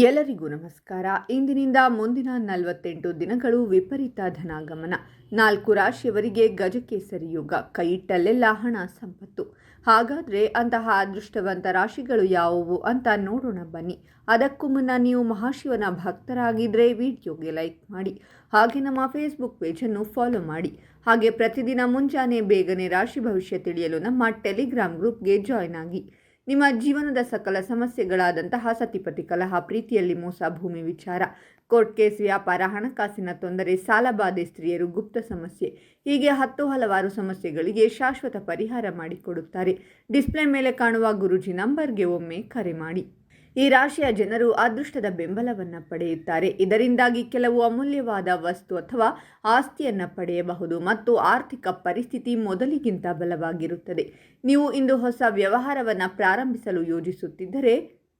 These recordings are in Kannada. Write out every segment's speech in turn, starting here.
ಎಲ್ಲರಿಗೂ ನಮಸ್ಕಾರ. ಇಂದಿನಿಂದ ಮುಂದಿನ 48 ದಿನಗಳು ವಿಪರೀತ ಧನಾಗಮನ. 4 ರಾಶಿಯವರಿಗೆ ಗಜಕೇಸರಿ ಯೋಗ. ಕೈಯಿಟ್ಟಲ್ಲೆಲ್ಲ ಹಣ ಸಂಪತ್ತು. ಹಾಗಾದರೆ ಅಂತಹ ಅದೃಷ್ಟವಂತ ರಾಶಿಗಳು ಯಾವುವು ಅಂತ ನೋಡೋಣ ಬನ್ನಿ. ಅದಕ್ಕೂ ಮುನ್ನ ನೀವು ಮಹಾಶಿವನ ಭಕ್ತರಾಗಿದ್ದರೆ ವಿಡಿಯೋಗೆ ಲೈಕ್ ಮಾಡಿ, ಹಾಗೆ ನಮ್ಮ ಫೇಸ್ಬುಕ್ ಪೇಜನ್ನು ಫಾಲೋ ಮಾಡಿ. ಹಾಗೆ ಪ್ರತಿದಿನ ಮುಂಜಾನೆ ಬೇಗನೆ ರಾಶಿ ಭವಿಷ್ಯ ತಿಳಿಯಲು ನಮ್ಮ ಟೆಲಿಗ್ರಾಮ್ ಗ್ರೂಪ್ಗೆ ಜಾಯ್ನ್ ಆಗಿ. ನಿಮ್ಮ ಜೀವನದ ಸಕಲ ಸಮಸ್ಯೆಗಳಾದಂತಹ ಸತಿಪತಿ ಕಲಹ, ಪ್ರೀತಿಯಲ್ಲಿ ಮೋಸ, ಭೂಮಿ ವಿಚಾರ, ಕೋರ್ಟ್ ಕೇಸ್, ವ್ಯಾಪಾರ, ಹಣಕಾಸಿನ ತೊಂದರೆ, ಸಾಲಬಾಧೆ, ಸ್ತ್ರೀಯರು, ಗುಪ್ತ ಸಮಸ್ಯೆ, ಹೀಗೆ ಹಲವಾರು ಸಮಸ್ಯೆಗಳಿಗೆ ಶಾಶ್ವತ ಪರಿಹಾರ ಮಾಡಿಕೊಡುತ್ತಾರೆ. ಡಿಸ್ಪ್ಲೇ ಮೇಲೆ ಕಾಣುವ ಗುರೂಜಿ ನಂಬರ್ಗೆ ಒಮ್ಮೆ ಕರೆ ಮಾಡಿ. ಈ ರಾಶಿಯ ಜನರು ಅದೃಷ್ಟದ ಬೆಂಬಲವನ್ನು ಪಡೆಯುತ್ತಾರೆ. ಇದರಿಂದಾಗಿ ಕೆಲವು ಅಮೂಲ್ಯವಾದ ವಸ್ತು ಅಥವಾ ಆಸ್ತಿಯನ್ನು ಪಡೆಯಬಹುದು ಮತ್ತು ಆರ್ಥಿಕ ಪರಿಸ್ಥಿತಿ ಮೊದಲಿಗಿಂತ ಬಲವಾಗಿರುತ್ತದೆ. ನೀವು ಇಂದು ಹೊಸ ವ್ಯವಹಾರವನ್ನು ಪ್ರಾರಂಭಿಸಲು ಯೋಜಿಸುತ್ತಿದ್ದರೆ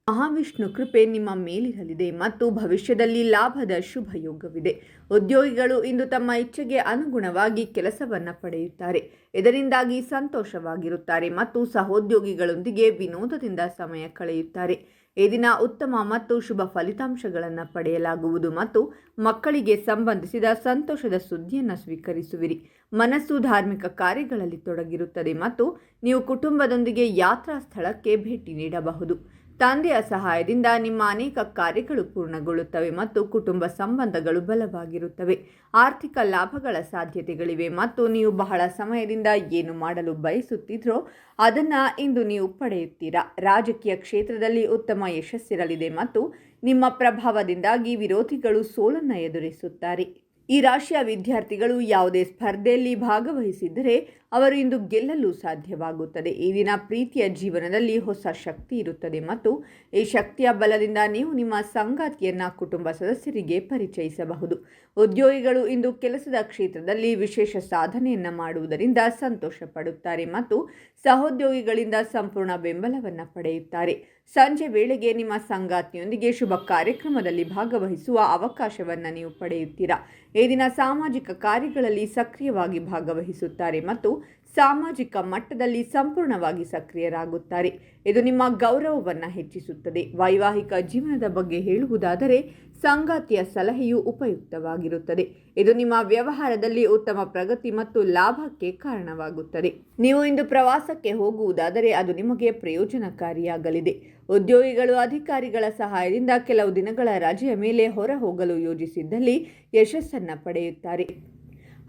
ಮಹಾವಿಷ್ಣು ಕೃಪೆ ನಿಮ್ಮ ಮೇಲಿರಲಿದೆ ಮತ್ತು ಭವಿಷ್ಯದಲ್ಲಿ ಲಾಭದ ಶುಭ ಯೋಗವಿದೆ. ಉದ್ಯೋಗಿಗಳು ಇಂದು ತಮ್ಮ ಇಚ್ಛೆಗೆ ಅನುಗುಣವಾಗಿ ಕೆಲಸವನ್ನು ಪಡೆಯುತ್ತಾರೆ. ಇದರಿಂದಾಗಿ ಸಂತೋಷವಾಗಿರುತ್ತಾರೆ ಮತ್ತು ಸಹೋದ್ಯೋಗಿಗಳೊಂದಿಗೆ ವಿನೋದದಿಂದ ಸಮಯ ಕಳೆಯುತ್ತಾರೆ. ಈ ದಿನ ಉತ್ತಮ ಮತ್ತು ಶುಭ ಫಲಿತಾಂಶಗಳನ್ನು ಪಡೆಯಲಾಗುವುದು ಮತ್ತು ಮಕ್ಕಳಿಗೆ ಸಂಬಂಧಿಸಿದ ಸಂತೋಷದ ಸುದ್ದಿಯನ್ನು ಸ್ವೀಕರಿಸುವಿರಿ. ಮನಸ್ಸು ಧಾರ್ಮಿಕ ಕಾರ್ಯಗಳಲ್ಲಿ ತೊಡಗಿರುತ್ತದೆ ಮತ್ತು ನೀವು ಕುಟುಂಬದೊಂದಿಗೆ ಯಾತ್ರಾ ಸ್ಥಳಕ್ಕೆ ಭೇಟಿ ನೀಡಬಹುದು. ತಂದೆಯ ಸಹಾಯದಿಂದ ನಿಮ್ಮ ಅನೇಕ ಕಾರ್ಯಗಳು ಪೂರ್ಣಗೊಳ್ಳುತ್ತವೆ ಮತ್ತು ಕುಟುಂಬ ಸಂಬಂಧಗಳು ಬಲವಾಗಿರುತ್ತವೆ. ಆರ್ಥಿಕ ಲಾಭಗಳ ಸಾಧ್ಯತೆಗಳಿವೆ ಮತ್ತು ನೀವು ಬಹಳ ಸಮಯದಿಂದ ಏನು ಮಾಡಲು ಬಯಸುತ್ತಿದ್ರೋ ಅದನ್ನು ಇಂದು ನೀವು ಪಡೆಯುತ್ತೀರಾ. ರಾಜಕೀಯ ಕ್ಷೇತ್ರದಲ್ಲಿ ಉತ್ತಮ ಯಶಸ್ಸಿರಲಿದೆ ಮತ್ತು ನಿಮ್ಮ ಪ್ರಭಾವದಿಂದಾಗಿ ವಿರೋಧಿಗಳು ಸೋಲನ್ನು ಎದುರಿಸುತ್ತಾರೆ. ಈ ರಾಶಿಯ ವಿದ್ಯಾರ್ಥಿಗಳು ಯಾವುದೇ ಸ್ಪರ್ಧೆಯಲ್ಲಿ ಭಾಗವಹಿಸಿದ್ದರೆ ಅವರು ಇಂದು ಗೆಲ್ಲಲು ಸಾಧ್ಯವಾಗುತ್ತದೆ. ಈ ದಿನ ಪ್ರೀತಿಯ ಜೀವನದಲ್ಲಿ ಹೊಸ ಶಕ್ತಿ ಇರುತ್ತದೆ ಮತ್ತು ಈ ಶಕ್ತಿಯ ಬಲದಿಂದ ನೀವು ನಿಮ್ಮ ಸಂಗಾತಿಯನ್ನು ಕುಟುಂಬ ಸದಸ್ಯರಿಗೆ ಪರಿಚಯಿಸಬಹುದು. ಉದ್ಯೋಗಿಗಳು ಇಂದು ಕೆಲಸದ ಕ್ಷೇತ್ರದಲ್ಲಿ ವಿಶೇಷ ಸಾಧನೆಯನ್ನು ಮಾಡುವುದರಿಂದ ಸಂತೋಷ ಪಡುತ್ತಾರೆ ಮತ್ತು ಸಹೋದ್ಯೋಗಿಗಳಿಂದ ಸಂಪೂರ್ಣ ಬೆಂಬಲವನ್ನು ಪಡೆಯುತ್ತಾರೆ. ಸಂಜೆ ವೇಳೆಗೆ ನಿಮ್ಮ ಸಂಗಾತಿಯೊಂದಿಗೆ ಶುಭ ಕಾರ್ಯಕ್ರಮದಲ್ಲಿ ಭಾಗವಹಿಸುವ ಅವಕಾಶವನ್ನು ನೀವು ಪಡೆಯುತ್ತೀರಾ. ಈ ದಿನ ಸಾಮಾಜಿಕ ಕಾರ್ಯಗಳಲ್ಲಿ ಸಕ್ರಿಯವಾಗಿ ಭಾಗವಹಿಸುತ್ತಾರೆ ಮತ್ತು ಸಾಮಾಜಿಕ ಮಟ್ಟದಲ್ಲಿ ಸಂಪೂರ್ಣವಾಗಿ ಸಕ್ರಿಯರಾಗುತ್ತಾರೆ. ಇದು ನಿಮ್ಮ ಗೌರವವನ್ನು ಹೆಚ್ಚಿಸುತ್ತದೆ. ವೈವಾಹಿಕ ಜೀವನದ ಬಗ್ಗೆ ಹೇಳುವುದಾದರೆ ಸಂಗಾತಿಯ ಸಲಹೆಯು ಉಪಯುಕ್ತವಾಗಿರುತ್ತದೆ. ಇದು ನಿಮ್ಮ ವ್ಯವಹಾರದಲ್ಲಿ ಉತ್ತಮ ಪ್ರಗತಿ ಮತ್ತು ಲಾಭಕ್ಕೆ ಕಾರಣವಾಗುತ್ತದೆ. ನೀವು ಇಂದು ಪ್ರವಾಸಕ್ಕೆ ಹೋಗುವುದಾದರೆ ಅದು ನಿಮಗೆ ಪ್ರಯೋಜನಕಾರಿಯಾಗಲಿದೆ. ಉದ್ಯೋಗಿಗಳು ಅಧಿಕಾರಿಗಳ ಸಹಾಯದಿಂದ ಕೆಲವು ದಿನಗಳ ರಜೆಯ ಮೇಲೆ ಹೊರ ಹೋಗಲು ಯೋಜಿಸಿದ್ದಲ್ಲಿ ಯಶಸ್ಸನ್ನು ಪಡೆಯುತ್ತಾರೆ.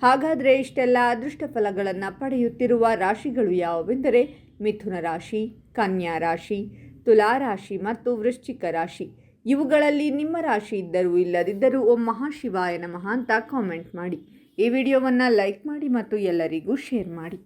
ಹಾಗಾದರೆ ಇಷ್ಟೆಲ್ಲ ಅದೃಷ್ಟ ಫಲಗಳನ್ನು ಪಡೆಯುತ್ತಿರುವ ರಾಶಿಗಳು ಯಾವುವೆಂದರೆ ಮಿಥುನ ರಾಶಿ, ಕನ್ಯಾ ರಾಶಿ, ತುಲಾ ರಾಶಿ ಮತ್ತು ವೃಶ್ಚಿಕ ರಾಶಿ. ಇವುಗಳಲ್ಲಿ ನಿಮ್ಮ ರಾಶಿ ಇದ್ದರೂ ಇಲ್ಲದಿದ್ದರೂ ಓಂ ಮಹಾಶಿವಾಯ ನಮಃ ಅಂತ ಕಾಮೆಂಟ್ ಮಾಡಿ. ಈ ವಿಡಿಯೋವನ್ನು ಲೈಕ್ ಮಾಡಿ ಮತ್ತು ಎಲ್ಲರಿಗೂ ಶೇರ್ ಮಾಡಿ.